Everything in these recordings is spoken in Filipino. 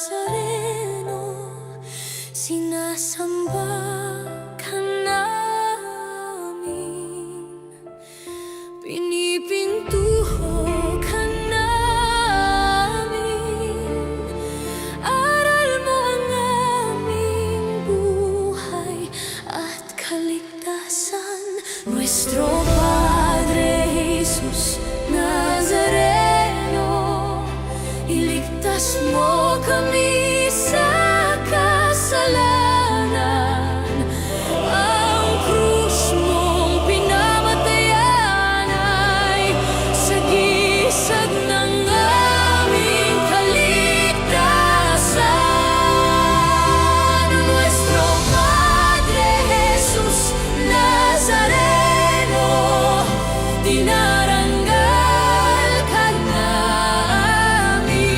Nazareno, sinasamba ka namin, pinipintuho ka namin, aral mo ang aming buhay at kaligtasan. Nuestro Padre Jesus Nazareno, iligtas mo kami sa kasalanan. Ang krus mong pinamatayan ay sagisag ng aming kaligtasan. Nuestro Padre Jesus Nazareno, dinaranggal ka namin.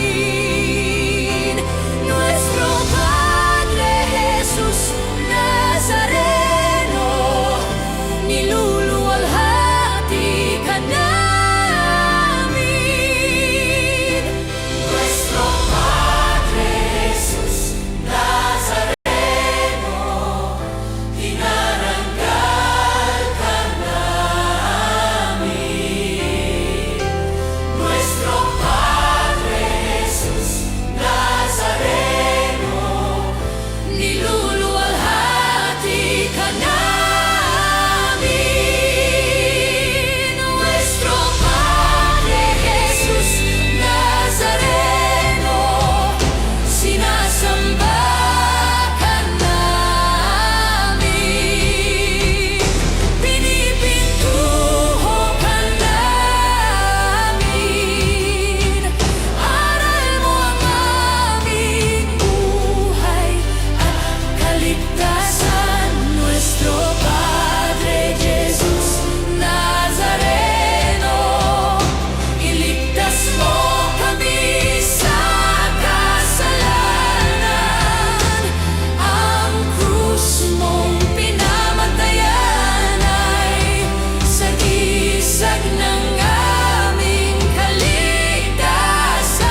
Nuestro Padre Jesus Nazareno, niluluwalhati ka namin. Nuestro Padre Jesus Nazareno, dinaranggal ka namin. Nuestro Padre Jesus Nazareno, niluluwalhati ka namin. Nuestro Padre Jesus Nazareno, sinasamba ka namin, pinipintuho ka namin, aral mo ang aming buhay at kaligtasan. Nuestro Padre Jesus Nazareno, iligtas mo kami sa kasalanan. Ang krus mong pinamatayan ay sagisag ng aming kaligtasan.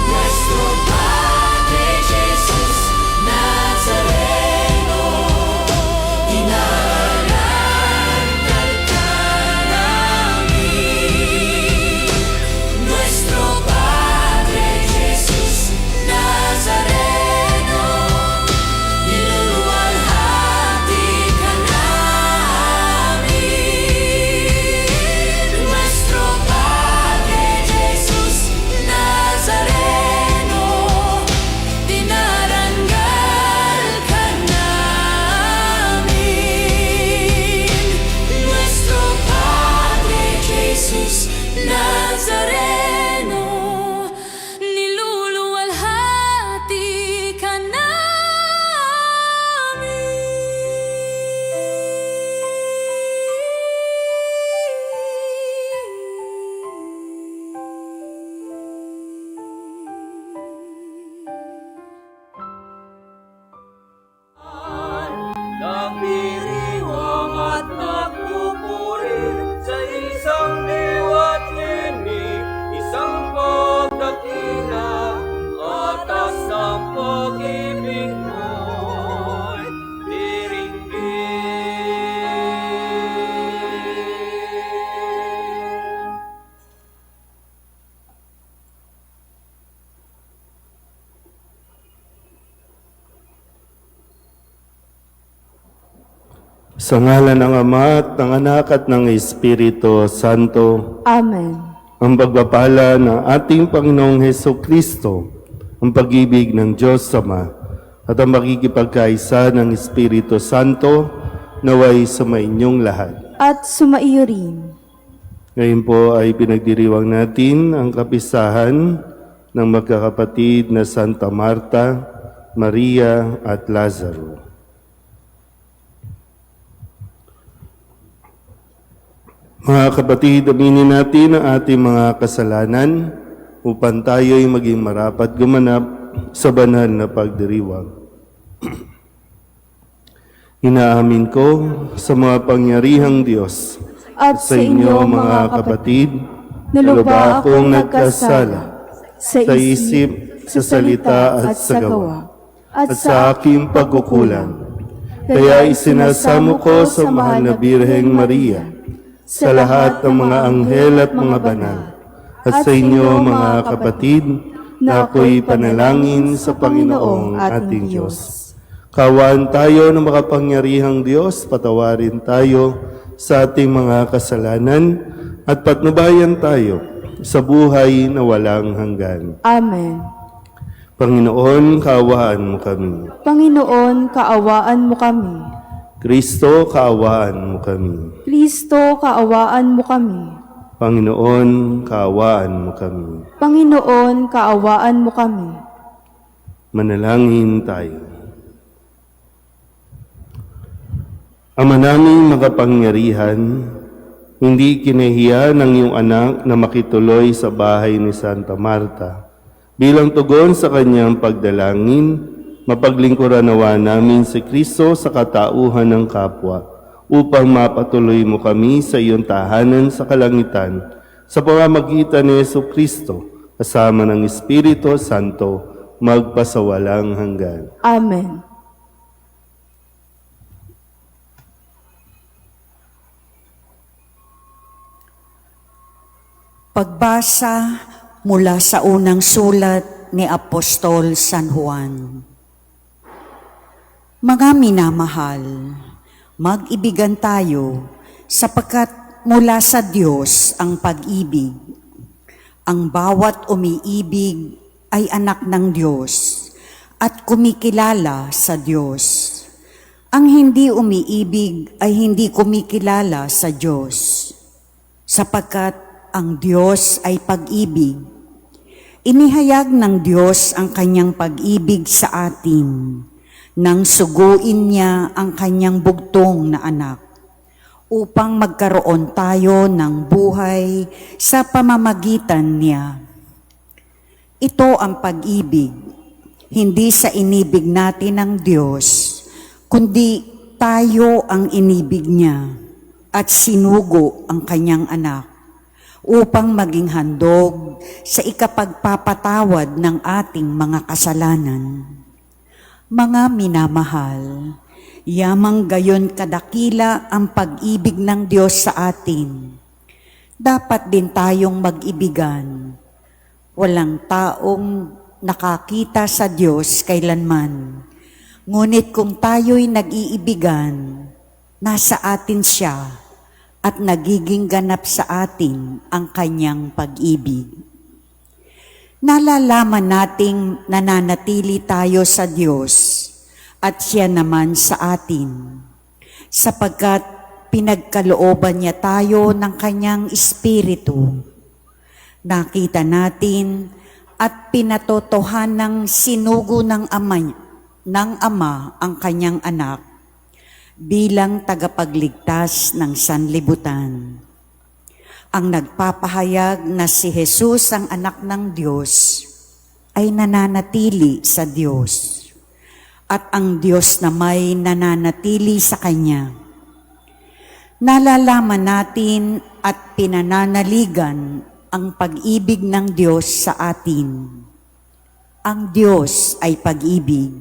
Nuestro Padre Jesus Nazareno, dinaranggal ka namin. Nuestro Padre Jesus Nazareno, niluluwalhati ka namin. Nuestro Padre Jesus Nazareno, dinaranggal ka namin. Nuestro Padre Jesus Nazareno, niluluwalhati ka Nagdiriwang at nagpupuri sa isang liwat linig, isang pagdakila, atas ng pag-ibig mo'y diringgin. Sa ngalan ng Ama at ng Anak at ng Espiritu Santo, Amen. ang pagpapala ng ating Panginoong Hesukristo, ang pag-ibig ng Diyos Ama, at ang makikipagkaisa ng Espiritu Santo, naway sumainyong lahat. At sumaiyo rin. Ngayon po ay pinagdiriwang natin ang kapistahan ng magkakapatid na Santa Marta, Maria at Lazaro. Mga kapatid, aminin natin ang ating mga kasalanan upang tayo'y maging marapat gumanap sa banal na pagdiriwang. Inaamin ko sa mga pangyarihang Diyos At sa inyo mga kapatid, na lubha akong nagkasala sa isip, sa salita at sa gawa, at sa aking pagkukulang. Kaya isinasamo ko sa mahal na Birheng Maria, sa lahat ng mga anghel at mga banal, at sa inyo mga kapatid, na ako'y panalangin sa Panginoong ating Diyos. Kawaan tayo ng makapangyarihang Diyos, patawarin tayo sa ating mga kasalanan, at patnubayan tayo sa buhay na walang hanggan. Amen. Panginoon, kaawaan mo kami. Panginoon, kaawaan mo kami. Kristo, kaawaan mo kami. Kristo, kaawaan mo kami. Panginoon, kaawaan mo kami. Panginoon, kaawaan mo kami. Manalangin tayo. Ama naming makapangyarihan, hindi kinahiya ng iyong anak na makituloy sa bahay ni Santa Marta. Bilang tugon sa kanyang pagdalangin, mapaglingkuran nawa namin si Kristo sa katauhan ng kapwa, upang mapatuloy mo kami sa iyong tahanan sa kalangitan, sa pamamagitan ni Yesu Kristo, kasama ng Espiritu Santo, magpasawalang hanggan. Amen. Pagbasa mula sa unang sulat ni Apostol San Juan. Mga minamahal, mag-ibigan tayo sapagkat mula sa Diyos ang pag-ibig. Ang bawat umiibig ay anak ng Diyos at kumikilala sa Diyos. Ang hindi umiibig ay hindi kumikilala sa Diyos, sapagkat ang Diyos ay pag-ibig. Inihayag ng Diyos ang kanyang pag-ibig sa atin nang suguin niya ang kanyang bugtong na anak upang magkaroon tayo ng buhay sa pamamagitan niya. Ito ang pag-ibig, hindi sa inibig natin ng Diyos, kundi tayo ang inibig niya at sinugo ang kanyang anak upang maging handog sa ikapagpapatawad ng ating mga kasalanan. Mga minamahal, yamang gayon kadakila ang pag-ibig ng Diyos sa atin. Dapat din tayong mag-ibigan. Walang taong nakakita sa Diyos kailanman. Ngunit kung tayo'y nag-iibigan, nasa atin siya at nagiging ganap sa atin ang kanyang pag-ibig. Nalalaman nating nananatili tayo sa Diyos at siya naman sa atin, sapagkat pinagkalooban niya tayo ng kanyang Espiritu. Nakita natin at pinatotohan ng sinugo ng Ama ang kanyang anak bilang tagapagligtas ng sanlibutan. Ang nagpapahayag na si Jesus ang anak ng Diyos ay nananatili sa Diyos at ang Diyos na may nananatili sa Kanya. Nalalaman natin at pinananaligan ang pag-ibig ng Diyos sa atin. Ang Diyos ay pag-ibig.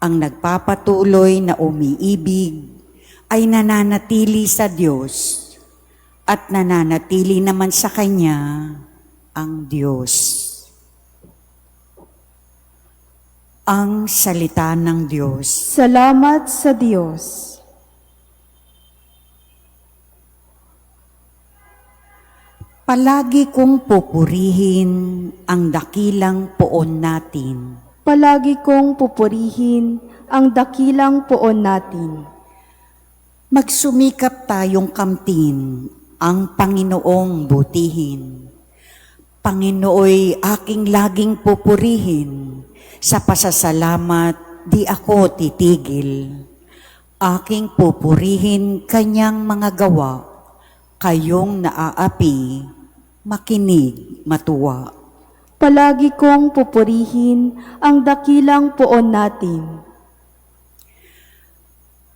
Ang nagpapatuloy na umiibig ay nananatili sa Diyos at nananatili naman sa Kanya ang Diyos. Ang salita ng Diyos. Salamat sa Diyos. Palagi kong pupurihin ang dakilang poon natin. Palagi kong pupurihin ang dakilang poon natin. Magsumikap tayong kamtin ang Panginoong butihin. Panginooy aking laging pupurihin, sa pasasalamat di ako titigil. Aking pupurihin kanyang mga gawa, kayong naaapi, makinig, matuwa. Palagi kong pupurihin ang dakilang poon natin.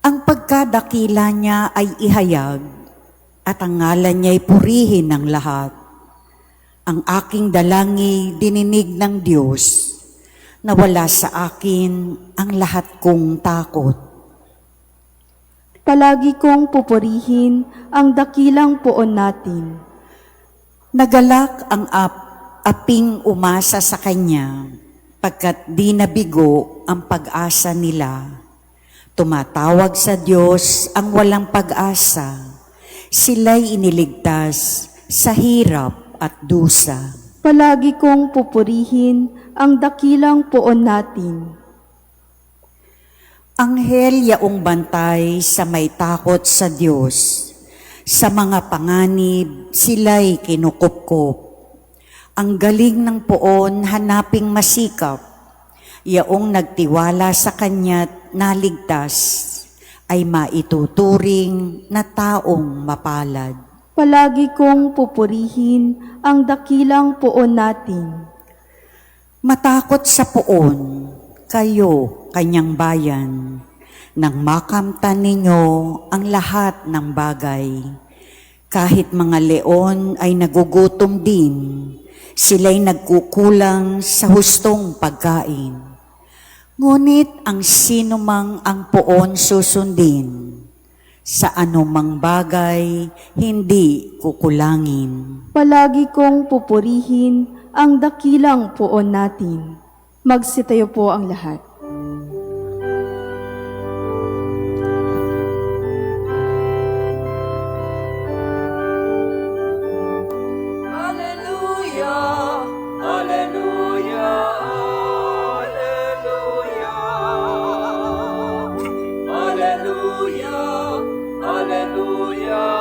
Ang pagkadakila niya ay ihayag at ang ngalan niya'y purihin ng lahat. Ang aking dalangin dininig ng Diyos, nawala sa akin ang lahat kong takot. Palagi kong pupurihin ang dakilang poon natin. Nagalak ang aping umasa sa Kanya, pagkat di nabigo ang pag-asa nila. Tumatawag sa Diyos ang walang pag-asa. Sila'y iniligtas sa hirap at dusa. Palagi kong pupurihin ang dakilang poon natin. Anghel yaong bantay sa may takot sa Diyos. Sa mga panganib, sila'y kinukupkup. Ang galing ng poon hanaping masikap. Yaong nagtiwala sa Kanya't naligtas, ay maituturing na taong mapalad. Palagi kong pupurihin ang dakilang poon natin. Matakot sa poon, kayo, Kanyang bayan, nang makamtan ninyo ang lahat ng bagay. Kahit mga leon ay nagugutom din, sila'y nagkukulang sa hustong pagkain. Ngunit ang sinumang ang poon susundin, sa anumang bagay hindi kukulangin. Palagi kong pupurihin ang dakilang poon natin. Magsitayo po ang lahat. Hallelujah, hallelujah, hallelujah. Hallelujah, hallelujah,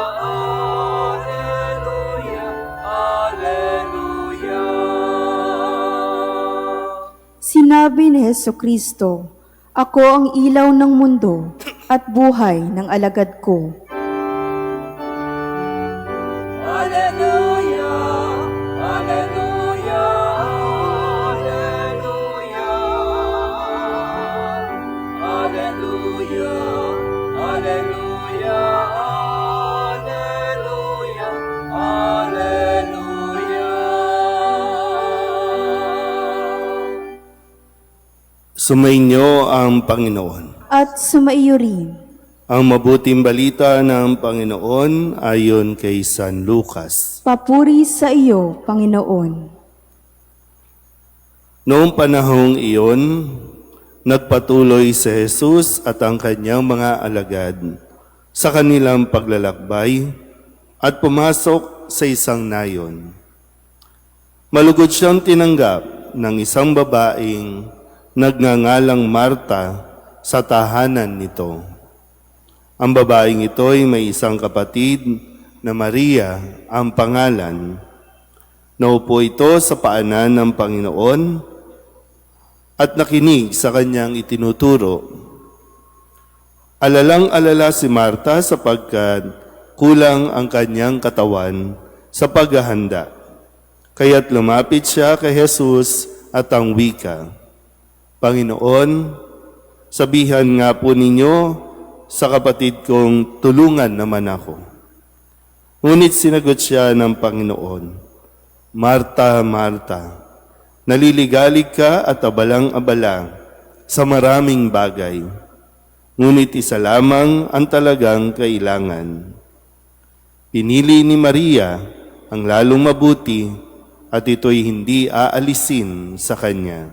hallelujah, hallelujah. Sinabi ni Hesukristo, "Ako ang ilaw ng mundo at buhay ng alagad ko." Hallelujah, hallelujah, hallelujah. Hallelujah, hallelujah, hallelujah, hallelujah. Sumainyo ang Panginoon. At sumaiyo rin. Ang mabuting balita ng Panginoon ayon kay San Lucas. Papuri sa iyo, Panginoon. Noong panahong iyon, nagpatuloy si Jesus at ang kanyang mga alagad sa kanilang paglalakbay at pumasok sa isang nayon. Malugod siyang tinanggap ng isang babaeng nagngangalang Marta sa tahanan nito. Ang babaeng ito ay may isang kapatid na Maria ang pangalan. Naupo ito sa paanan ng Panginoon at nakinig sa kanyang itinuturo. Alalang-alala si Marta sapagkat kulang ang kanyang katawan sa paghahanda. Kaya't lumapit siya kay Jesus at ang wika, "Panginoon, sabihan nga po ninyo sa kapatid kong tulungan naman ako." Ngunit sinagot siya ng Panginoon, "Marta, Marta, naliligalig ka at abalang-abala sa maraming bagay. Ngunit isa lamang ang talagang kailangan. Pinili ni Maria ang lalong mabuti at ito'y hindi aalisin sa kanya."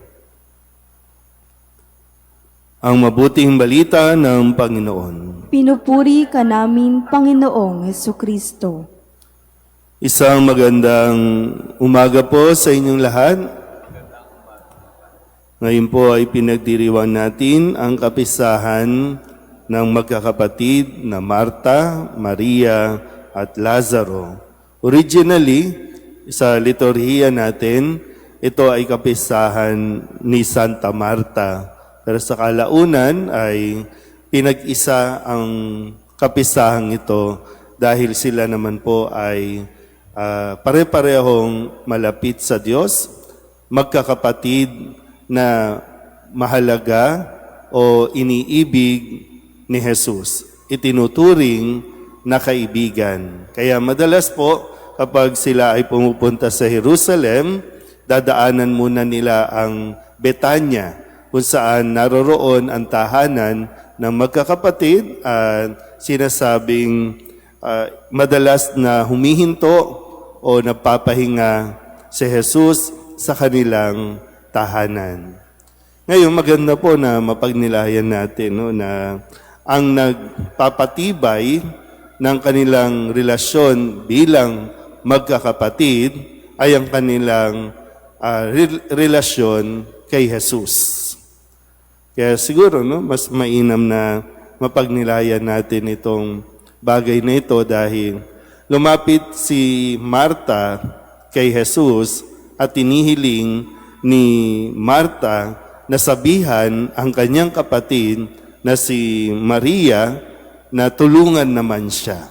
Ang mabuting balita ng Panginoon. Pinupuri ka namin, Panginoong Hesukristo. Isang magandang umaga po sa inyong lahat. Ngayon po ay pinagdiriwang natin ang kapisahan ng magkakapatid na Marta, Maria at Lazaro. Originally, sa liturhiya natin, ito ay kapisahan ni Santa Marta. Pero sa kalaunan ay pinag-isa ang kapisahang ito dahil sila naman po ay pare-parehong malapit sa Diyos, magkakapatid na mahalaga o iniibig ni Jesus. Itinuturing na kaibigan. Kaya madalas po kapag sila ay pumupunta sa Jerusalem, dadaanan muna nila ang Betanya, kung saan naroroon ang tahanan ng magkakapatid at sinasabing madalas na humihinto o nagpapahinga si Jesus sa kanilang tahanan. Ngayon, maganda po na mapagnilayan natin no, na ang nagpapatibay ng kanilang relasyon bilang magkakapatid ay ang kanilang relasyon kay Jesus. Kaya siguro no, mas mainam na mapagnilayan natin itong bagay na ito dahil lumapit si Marta kay Jesus at tinihiling ni Marta na sabihan ang kanyang kapatid na si Maria na tulungan naman siya.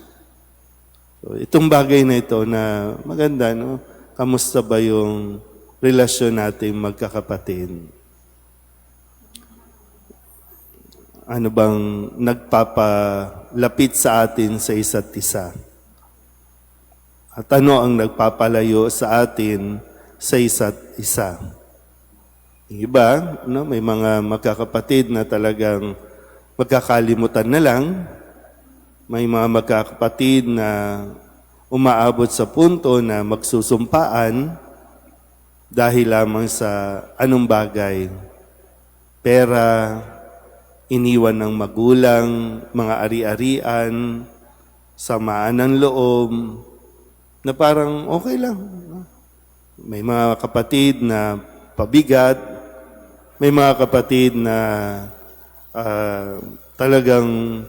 So, itong bagay na ito na maganda, no? Kamusta ba yung relasyon natin magkakapatid? Ano bang nagpapalapit sa atin sa isa't isa? At ano ang nagpapalayo sa atin sa isa't isa? Yung iba, no, may mga magkakapatid na talagang magkakalimutan na lang. May mga magkakapatid na umaabot sa punto na magsusumpaan dahil lamang sa anong bagay. Pera, iniwan ng magulang, mga ari-arian, samaan ng loob, na parang okay lang. May mga kapatid na pabigat, may mga kapatid na talagang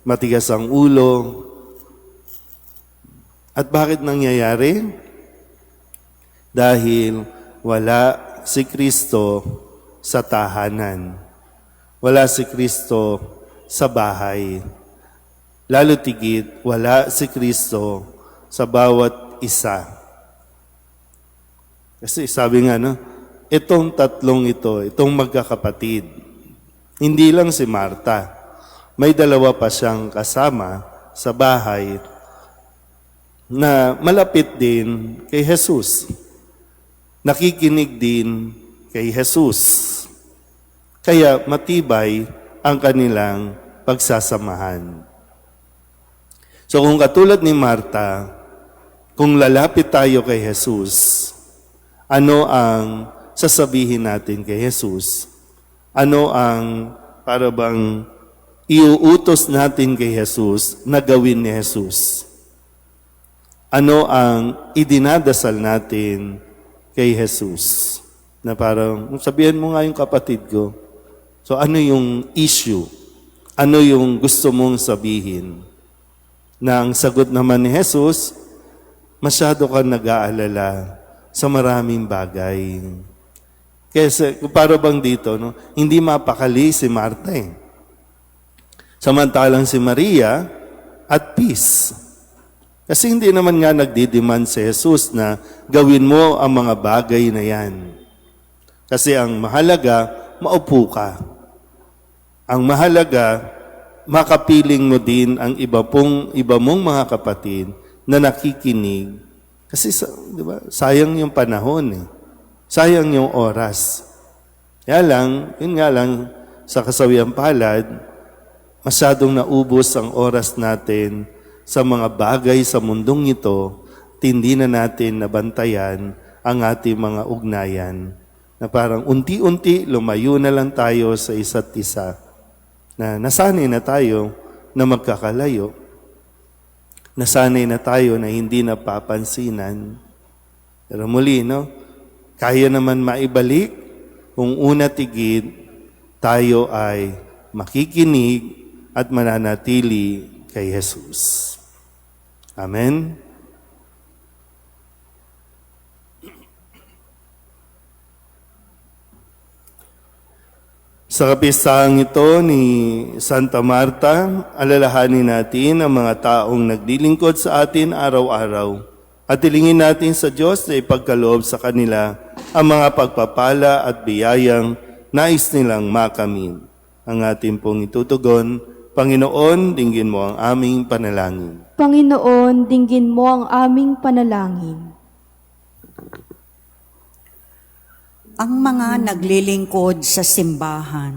matigas ang ulo. At bakit nangyayari? Dahil wala si Kristo sa tahanan. Wala si Kristo sa bahay. Lalo tigit, wala si Kristo sa bawat isa. Kasi sabi nga, no, itong tatlong ito, itong magkakapatid, hindi lang si Marta. May dalawa pa siyang kasama sa bahay na malapit din kay Jesus. Nakikinig din kay Jesus. Kaya matibay ang kanilang pagsasamahan. So kung katulad ni Marta, kung lalapit tayo kay Jesus, ano ang sasabihin natin kay Jesus? Ano ang para bang iuutos natin kay Jesus na gawin ni Jesus? Ano ang idinadasal natin kay Jesus? Na parang, sabihan mo nga yung kapatid ko. So ano yung issue? Ano yung gusto mong sabihin? Na ang sagot naman ni Jesus, masyado ka nag-aalala sa maraming bagay. Kasi para bang dito, no, hindi mapakali si Marta eh. Samantalang si Maria at peace. Kasi hindi naman nga nagdidemand si Jesus na gawin mo ang mga bagay na yan. Kasi ang mahalaga, maupo ka. Ang mahalaga, makapiling mo din ang iba mong mga kapatid na nakikinig. Kasi di ba, sayang yung panahon eh. Sayang yung oras. Kaya lang, yun nga lang, sa kasawiang palad, masyadong naubos ang oras natin sa mga bagay sa mundong ito, hindi na natin nabantayan ang ating mga ugnayan. Na parang unti-unti lumayo na lang tayo sa isa't isa. Na nasanay na tayo na magkakalayo. Nasanay na tayo na hindi napapansinan. Pero muli, no? Kaya naman maibalik kung una tigid tayo ay makikinig at mananatili kay Jesus. Amen? Sa kapisahang ito ni Santa Marta, alalahanin natin ang mga taong naglilingkod sa atin araw-araw at ilingin natin sa Diyos na ipagkaloob sa kanila ang mga pagpapala at biyayang nais nilang makamit. Ang ating pong itutugon Panginoon, dinggin mo ang aming panalangin. Panginoon, dinggin mo ang aming panalangin. Ang mga naglilingkod sa simbahan,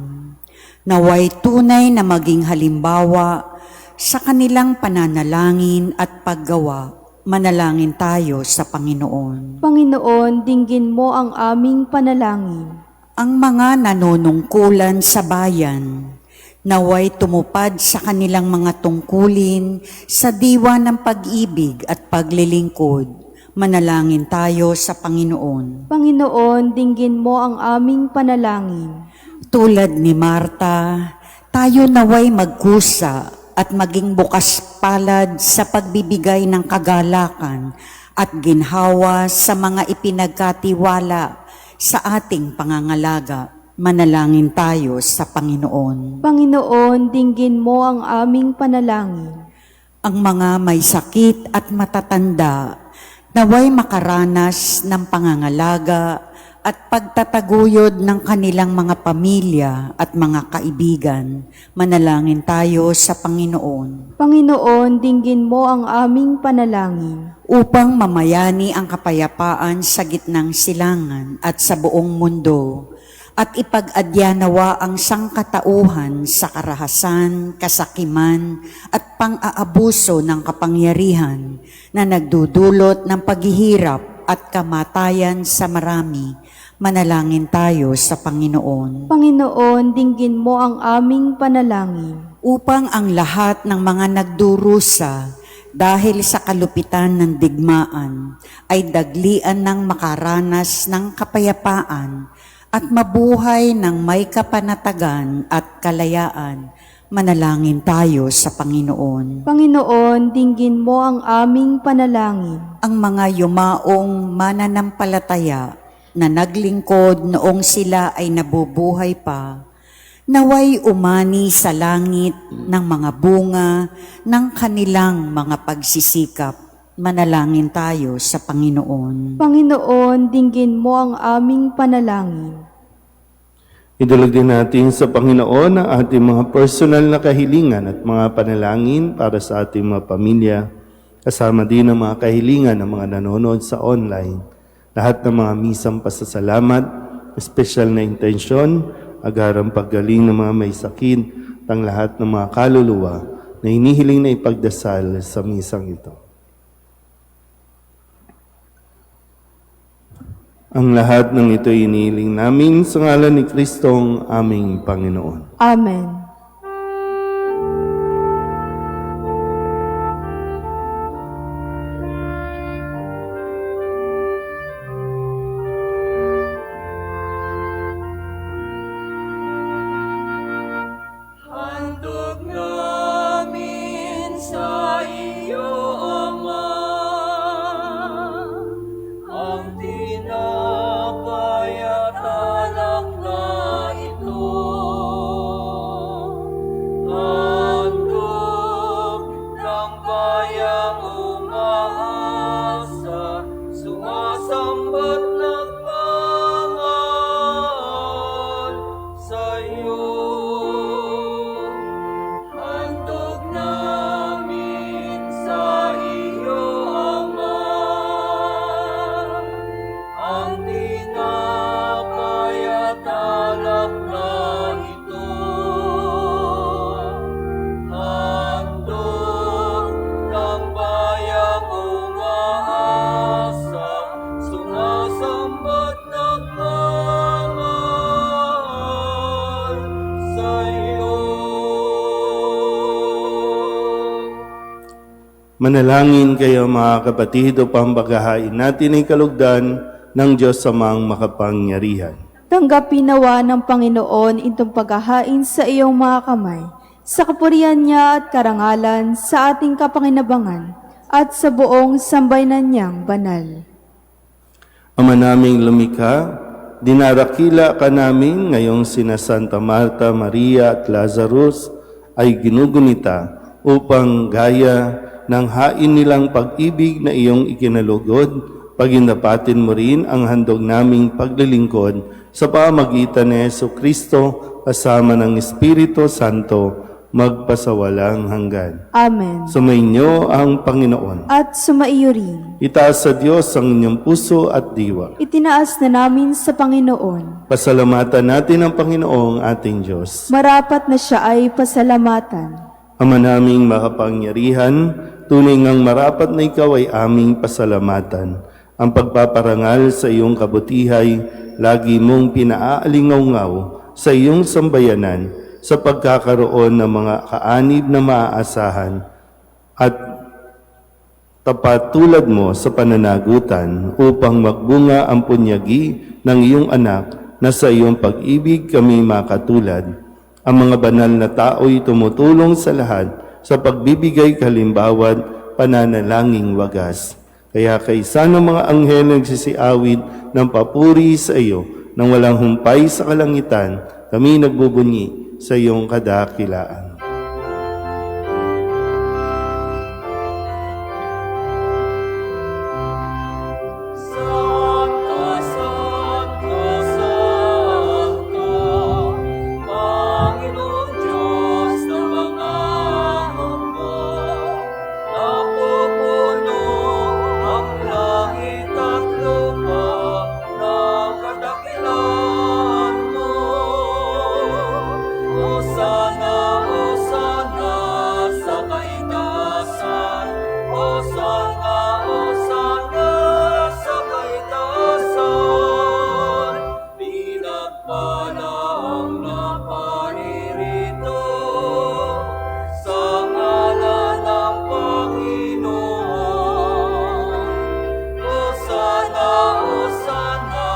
naway tunay na maging halimbawa sa kanilang pananalangin at paggawa. Manalangin tayo sa Panginoon. Panginoon, dinggin mo ang aming panalangin. Ang mga nanunungkulan sa bayan, naway tumupad sa kanilang mga tungkulin sa diwa ng pag-ibig at paglilingkod. Manalangin tayo sa Panginoon. Panginoon, dinggin mo ang aming panalangin. Tulad ni Marta, tayo naway magkusa at maging bukas palad sa pagbibigay ng kagalakan at ginhawa sa mga ipinagkatiwala sa ating pangangalaga. Manalangin tayo sa Panginoon. Panginoon, dinggin mo ang aming panalangin. Ang mga may sakit at matatanda, naway makaranas ng pangangalaga at pagtataguyod ng kanilang mga pamilya at mga kaibigan. Manalangin tayo sa Panginoon. Panginoon, dinggin mo ang aming panalangin. Upang mamayani ang kapayapaan sa gitnang silangan at sa buong mundo, at ipag-adyanawa ang sangkatauhan sa karahasan, kasakiman, at pang-aabuso ng kapangyarihan na nagdudulot ng paghihirap at kamatayan sa marami. Manalangin tayo sa Panginoon. Panginoon, dinggin mo ang aming panalangin. Upang ang lahat ng mga nagdurusa dahil sa kalupitan ng digmaan ay daglian ng makaranas ng kapayapaan at mabuhay ng may kapanatagan at kalayaan. Manalangin tayo sa Panginoon. Panginoon, dinggin mo ang aming panalangin. Ang mga yumaong mananampalataya na naglingkod noong sila ay nabubuhay pa, naway umani sa langit ng mga bunga ng kanilang mga pagsisikap. Manalangin tayo sa Panginoon. Panginoon, dinggin mo ang aming panalangin. Idulog din natin sa Panginoon ang ating mga personal na kahilingan at mga panalangin para sa ating mga pamilya, kasama din ang mga kahilingan ng mga nanonood sa online. Lahat ng mga misang pasasalamat, espesyal na intensyon, agarang paggaling ng mga may sakit, ang lahat ng mga kaluluwa na hinihiling na ipagdasal sa misang ito. Ang lahat ng ito inihiling namin sa ngalan ni Kristong aming Panginoon. Amen. Handog namin sa iyo, Ama, ang tinapay at alak na ito. Handog ng bayang umaasa, sumasambat nagmamahal sa iyo. Handog namin sa iyo, Ama, ang tinapay at alak na ito. Handog ng bayang umaasa, sumasambat nagmamahal sa iyo. Manalangin kayo mga kapatid upang paghahain natin ay kalugdan ng Diyos Amang makapangyarihan. Tanggapin nawa ng Panginoon itong paghahain sa iyong mga kamay, sa kapurihan niya at karangalan sa ating kapanginabangan at sa buong sambayanan niyang banal. Ama naming lumikha, dinarakila ka namin ngayong sina Santa Marta, Maria at Lazarus ay ginugunita upang gaya ng hain nilang pag-ibig na iyong ikinalugod, pagindapatin mo rin ang handog naming paglilingkod sa pamagitan ni Jesu Kristo kasama ng Espiritu Santo magpasawalang hanggan. Amen. Sumainyo ang Panginoon. At sumaiyo rin. Itaas sa Diyos ang inyong puso at diwa. Itinaas na namin sa Panginoon. Pasalamatan natin ang Panginoong ating Diyos. Marapat na siya ay pasalamatan. Ama naming makapangyarihan, tunay ngang marapat na ikaw ay aming pasalamatan. Ang pagpaparangal sa iyong kabutihay, lagi mong pinaalingaw-ngaw sa iyong sambayanan sa pagkakaroon ng mga kaanib na maaasahan at tapat tulad mo sa pananagutan upang magbunga ang punyagi ng iyong anak na sa iyong pag-ibig kami makatulad. Ang mga banal na tao'y tumutulong sa lahat sa pagbibigay kalimbawa't pananalangin wagas. Kaya kaisa ng mga anghel nagsisiawit ng papuri sa iyo nang walang humpay sa kalangitan, kami nagbubunyi sa iyong kadakilaan. Santo, Santo, Santo, Panginoon Diyos ng mga mundo, napupuno ang langit at lupa ng kadakilaan mo. Hosana, Hosana sa kaitaasan, Hosana, Hosana sa kaitaasan. Pinagpala ang naparirito sa ngalan ng Panginoon. Hosana, Hosana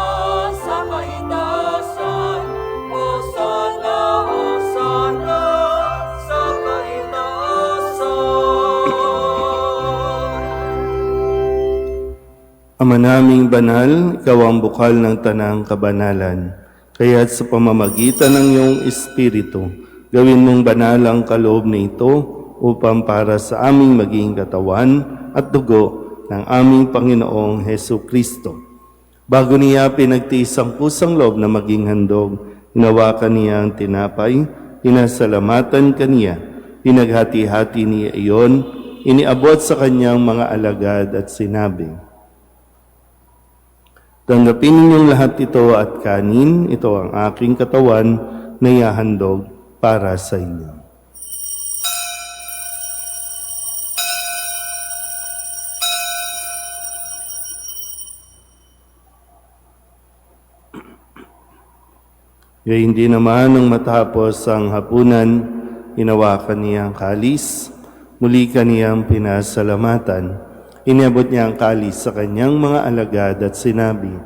sa kaitaasan, Hosana, Hosana sa kaitaasan. Ama naming banal, ikaw ang bukal ng tanang kabanalan. Kaya't sa pamamagitan ng iyong Espiritu, gawin mong banal ang kaloob na ito upang para sa aming maging katawan at dugo ng aming Panginoong Hesu Kristo. Bago niya pinagtiis ang pusang loob na maging handog, hinawakan niya ang tinapay, pinasalamatan kaniya, pinaghati-hati niya iyon, iniabot sa kanyang mga alagad at sinabi, "Tanggapin ninyong lahat ito at kanin, ito ang aking katawan na ihahandog para sa inyo." Gayun din naman nang matapos ang hapunan, hinawakan niya ang kalis, muli kaniyang pinasalamatan. Iniabot niya ang kalis sa kanyang mga alagad at sinabi,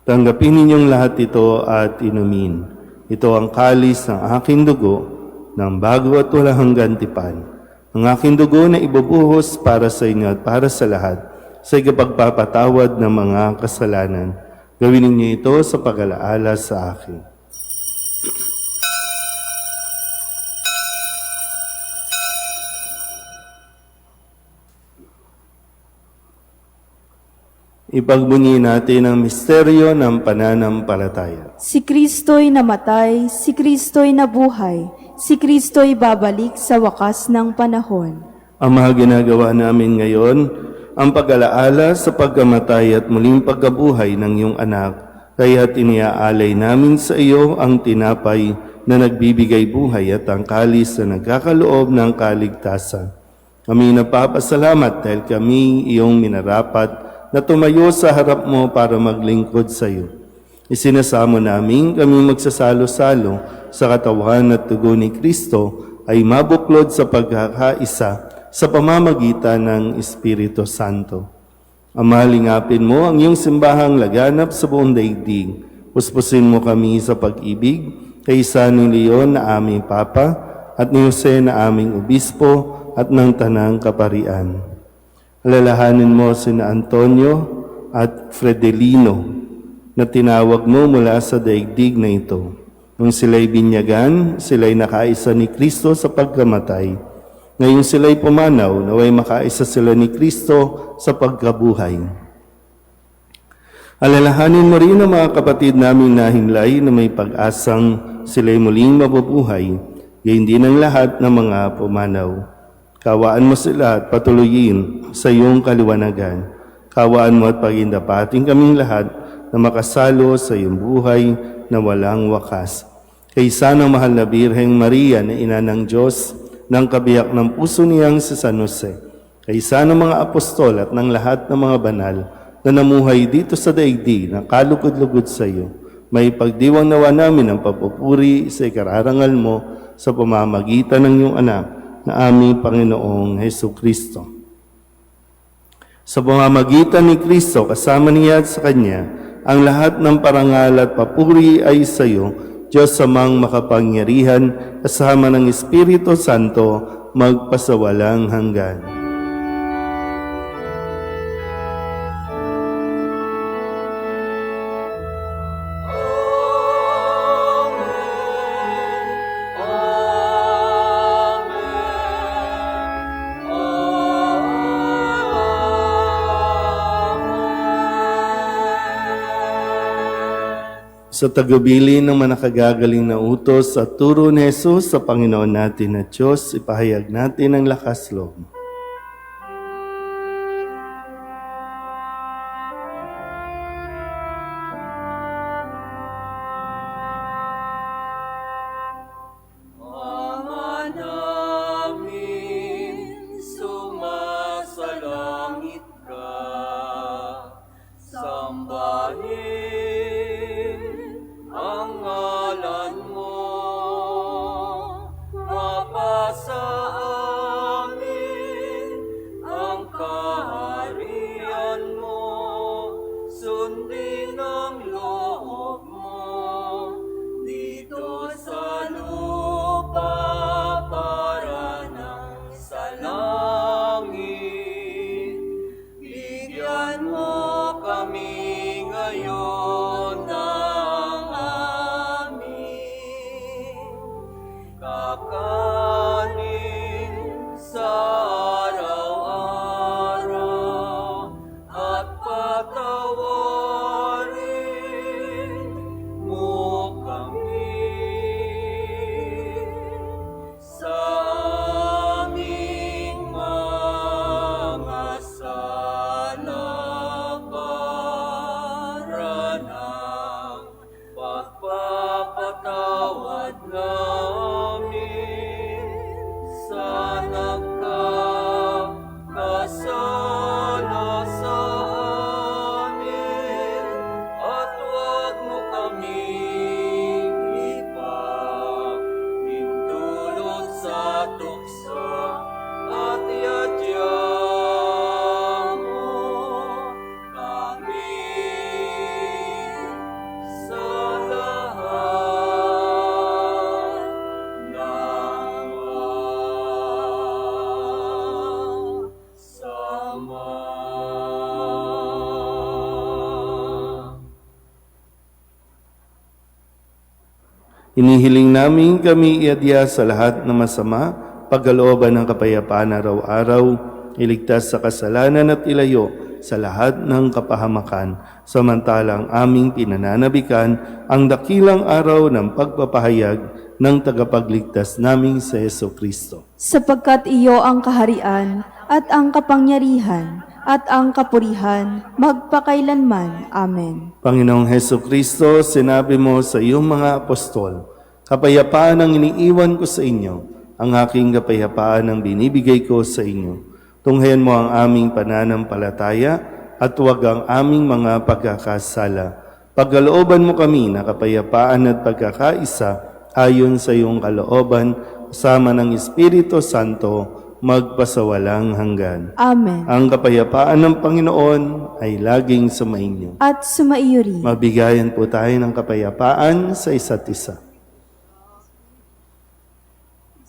"Tanggapin ninyong lahat ito at inumin. Ito ang kalis ng aking dugo, ng bago at walang hanggang tipan. Ang aking dugo na ibubuhos para sa inyo at para sa lahat, sa ikapagpapatawad ng mga kasalanan. Gawin ninyo ito sa pag-alaala sa akin." Ipagbunyi natin ang misteryo ng pananampalataya. Si Kristo'y namatay, si Kristo'y nabuhay, si Kristo'y babalik sa wakas ng panahon. Ang mga ginagawa namin ngayon, ang pag-alaala sa pagkamatay at muling pagkabuhay ng iyong anak, kaya iniaalay namin sa iyo ang tinapay na nagbibigay buhay at ang kalis na nagkakaloob ng kaligtasan. Kami napapasalamat dahil kami iyong minarapat na tumayo sa harap mo para maglingkod sa iyo. Isinasamo namin kami magsasalo-salo sa katawan at dugo ni Kristo ay mabuklod sa pagkakaisa sa pamamagitan ng Espiritu Santo. Ama, lingapin mo ang iyong simbahang laganap sa buong daigdig. Puspusin mo kami sa pag-ibig kay San Leon na aming Papa at ni Jose na aming Obispo at ng Tanang Kaparian. Alalahanin mo sina Antonio at Fredelino na tinawag mo mula sa daigdig na ito. Nung sila'y binyagan, sila'y nakaisa ni Kristo sa pagkamatay. Ngayon sila'y pumanaw, naway makaisa sila ni Kristo sa pagkabuhay. Alalahanin mo rin ang mga kapatid naming nahinlay na may pag-asang sila'y muling mabubuhay gayon din ang lahat ng mga pumanaw. Kawaan mo sila at patuloyin sa iyong kaliwanagan. Kawaan mo at pagindapating kaming lahat na makasalo sa iyong buhay na walang wakas. Kaysa ng mahal na Birheng Maria na ina ng Diyos, ng kabiyak ng puso niyang si San Jose, kaysa ng mga apostol at ng lahat ng mga banal na namuhay dito sa daigdig na kalugod-lugod sa iyo, may pagdiwang nawa namin ang papupuri sa ikararangal mo sa pamamagitan ng iyong anak na aming Panginoong Hesukristo. Sa pamamagitan ni Kristo, kasama niya at sa Kanya, ang lahat ng parangal at papuri ay sa iyo, Diyos amang makapangyarihan, kasama ng Espiritu Santo, magpasawalang hanggan. Sa tagubilin ng manakagagaling na utos at turo ni Jesus sa Panginoon natin na Diyos, ipahayag natin ang lakas loob. Ama namin, sumasalangit ka, sambahin ang ngalan mo, mapasa amin ang kaharian mo, sundin ang loob mo, dito sa lupa para nang sa langit. Bigyan mo kami ngayon ng aming kakanin sa araw-araw at patawarin mo kami sa aming mga sala para ng pagpapatawad namin sa nagkakasala sa amin, at huwag mo kaming ipahintulot sa tukso, at iadya mo kami sa lahat ng sama. Inihiling namin kami iadya sa lahat ng masama, pagkalooban ng kapayapaan araw-araw, iligtas sa kasalanan at ilayo sa lahat ng kapahamakan, samantalang aming pinananabikan ang dakilang araw ng pagpapahayag ng tagapagligtas naming sa Jesucristo. Sapagkat iyo ang kaharian at ang kapangyarihan at ang kapurihan magpakailanman. Amen. Panginoong Jesucristo, sinabi mo sa iyong mga apostol, kapayapaan ang iniiwan ko sa inyo, ang aking kapayapaan ang binibigay ko sa inyo. Tunghayan mo ang aming pananampalataya at huwag ang aming mga pagkakasala. Pagkalooban mo kami na kapayapaan at pagkakaisa ayon sa iyong kalooban, kasama ng Espiritu Santo, magpasawalang hanggan. Amen. Ang kapayapaan ng Panginoon ay laging sumainyo. At sumaiyo rin. Mabigayan po tayo ng kapayapaan sa isa't isa.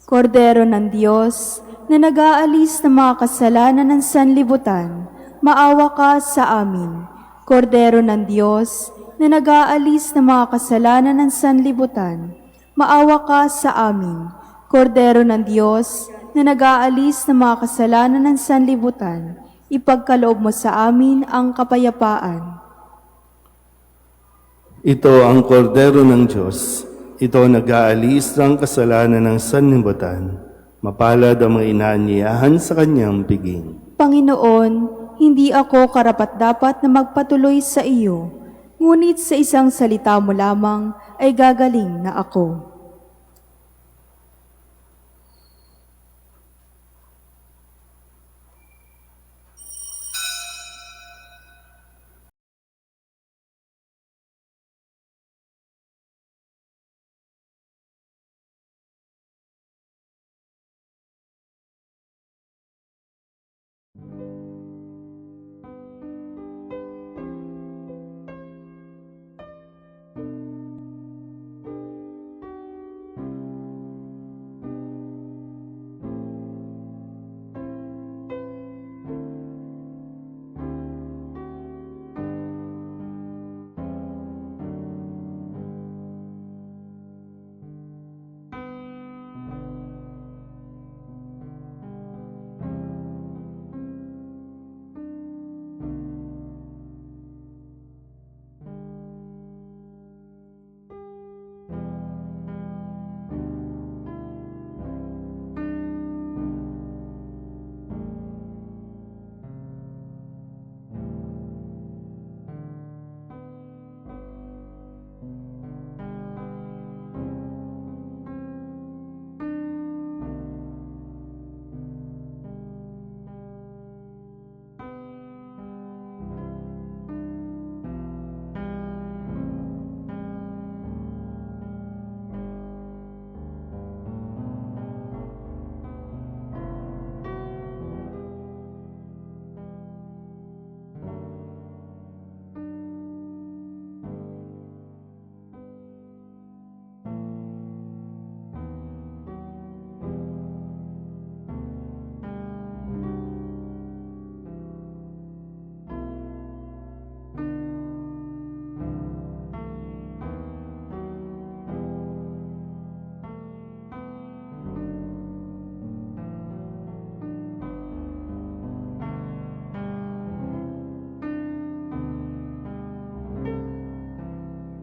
Kordero ng Diyos, na nag-aalis ng mga kasalanan ng sanlibutan, maawa ka sa amin. Kordero ng Diyos, na nag-aalis ng mga kasalanan ng sanlibutan, maawa ka sa amin. Kordero ng Diyos, na nag-aalis ng mga kasalanan ng sanlibutan, ipagkaloob mo sa amin ang kapayapaan. Ito ang kordero ng Diyos. Ito nag-aalis ng kasalanan ng sanlibutan. Mapalad ang mga inaanyayahan sa kanyang piging. Panginoon, hindi ako karapat-dapat na magpatuloy sa iyo, ngunit sa isang salita mo lamang ay gagaling na ako.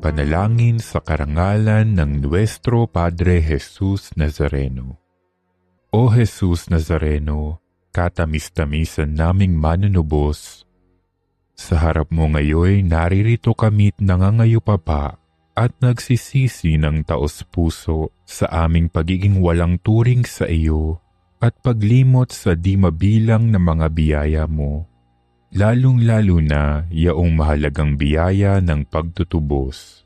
Panalangin sa karangalan ng Nuestro Padre Jesus Nazareno. O Jesus Nazareno, katamis-tamisan naming manunubos, sa harap mo ngayon naririto kami't nangangayupapa at nagsisisi ng taos-puso sa aming pagiging walang turing sa iyo at paglimot sa di mabilang na mga biyaya mo. Lalong-lalo na yaong mahalagang biyaya ng pagtutubos.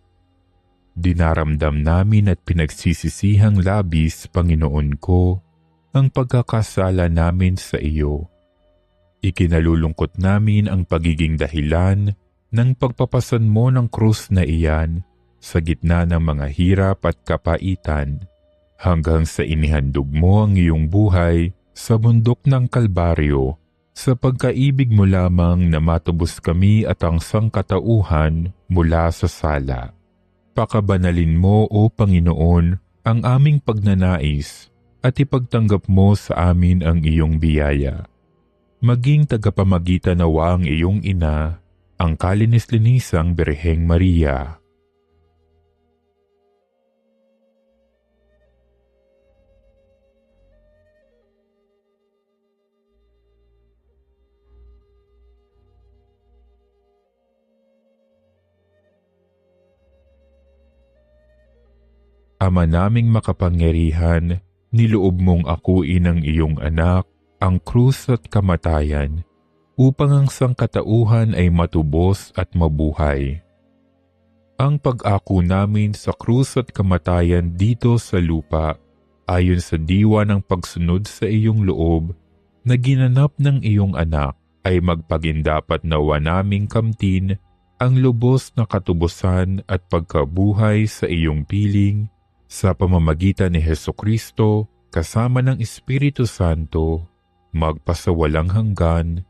Dinaramdam namin at pinagsisisihang labis, Panginoon ko, ang pagkakasala namin sa iyo. Ikinalulungkot namin ang pagiging dahilan ng pagpapasan mo ng krus na iyan sa gitna ng mga hirap at kapaitan hanggang sa inihandog mo ang iyong buhay sa bundok ng Kalbaryo. Sa pagkaibig mo lamang na matubos kami at ang sangkatauhan mula sa sala. Pakabanalin mo, O Panginoon, ang aming pagnanais at ipagtanggap mo sa amin ang iyong biyaya. Maging tagapamagitan nawa ang iyong ina, ang kalinis-linisang Birheng Maria. Ama naming makapangyarihan, niloob mong akuin ang iyong anak, ang krus at kamatayan, upang ang sangkatauhan ay matubos at mabuhay. Ang pag-ako namin sa krus at kamatayan dito sa lupa, ayon sa diwa ng pagsunod sa iyong loob, na ginanap ng iyong anak, ay magpagindapat nawa naming kamtin ang lubos na katubusan at pagkabuhay sa iyong piling, sa pamamagitan ni Hesukristo kasama ng Espiritu Santo, magpasawalang hanggan.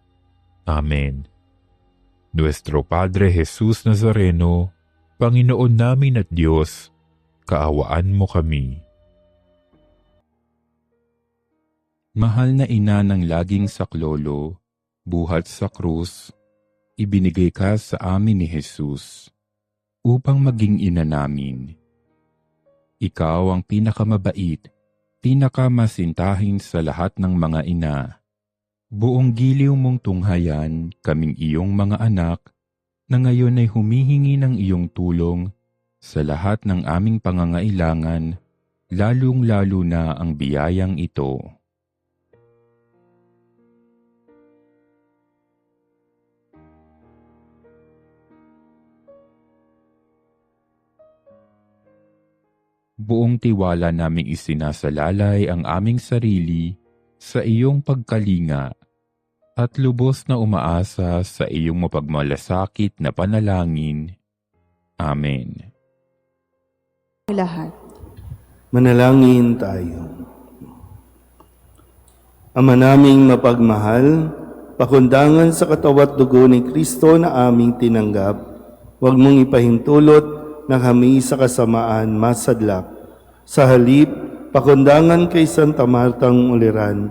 Amen. Nuestro Padre Jesus Nazareno, Panginoon namin at Diyos, kaawaan mo kami. Mahal na ina ng laging saklolo, buhat sa krus, ibinigay ka sa amin ni Jesus upang maging ina namin. Ikaw ang pinakamabait, pinakamasintahin sa lahat ng mga ina. Buong giliw mong tunghayan, kaming iyong mga anak, na ngayon ay humihingi ng iyong tulong sa lahat ng aming pangangailangan, lalong-lalo na ang biyayang ito. Buong tiwala naming isinasalalay ang aming sarili sa iyong pagkalinga at lubos na umaasa sa iyong mapagmalasakit na panalangin. Amen. Lahat. Manalangin tayo. Ama naming mapagmahal, pakundangan sa katawat dugo ni Kristo na aming tinanggap, huwag mong ipahintulot na kami sa kasamaan masadlak. Sa halip, pakundangan kay Santa Martang Uliran,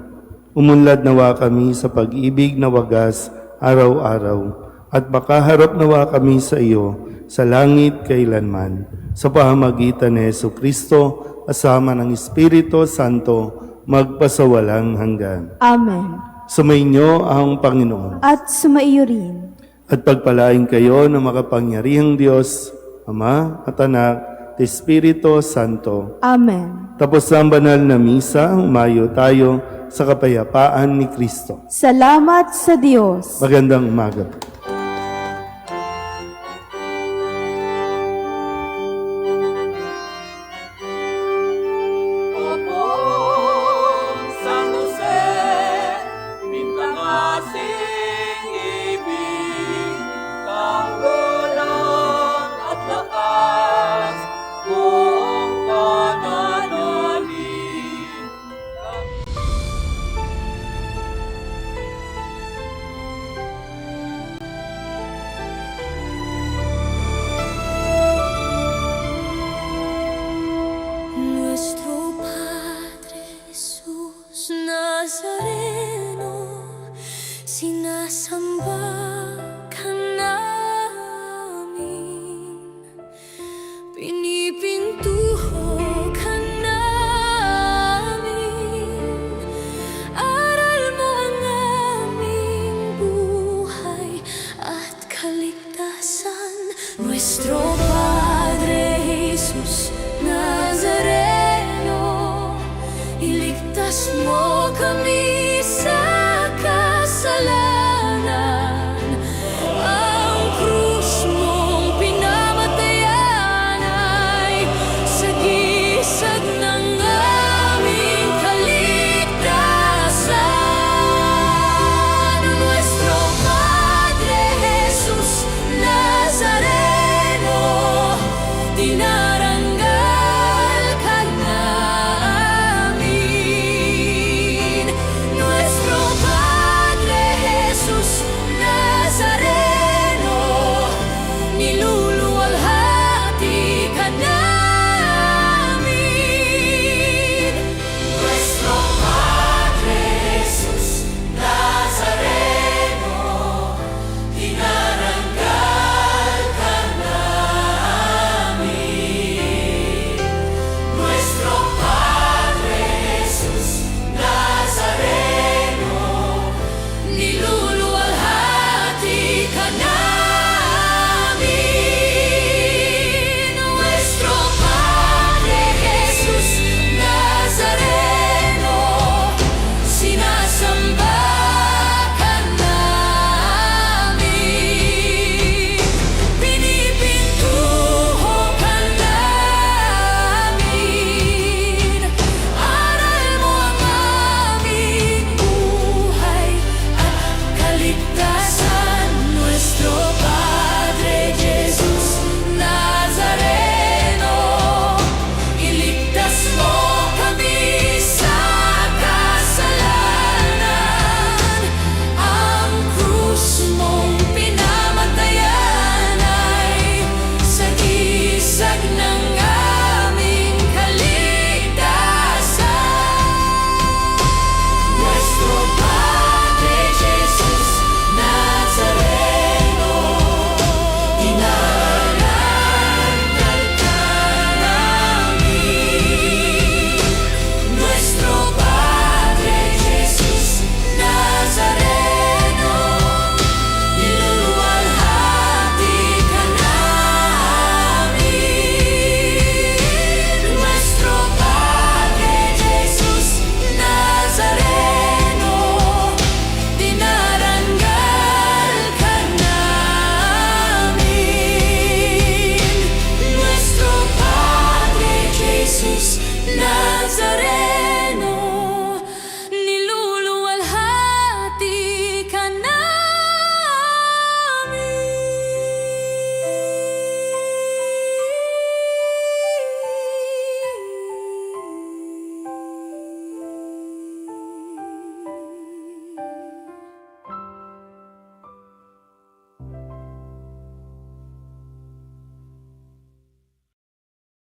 umunlad nawa kami sa pag-ibig na wagas araw-araw, at makaharap nawa kami sa iyo sa langit kailanman. Sa pamamagitan ni Jesucristo, kasama ng Espiritu Santo, magpasawalang hanggan. Amen. Sumainyo ang Panginoon. At sumaiyo rin. At pagpalain kayo ng makapangyarihang Diyos, Ama at Anak, at Espiritu Santo. Amen. Tapos ang banal na misa, umayo tayo sa kapayapaan ni Kristo. Salamat sa Diyos. Magandang umaga.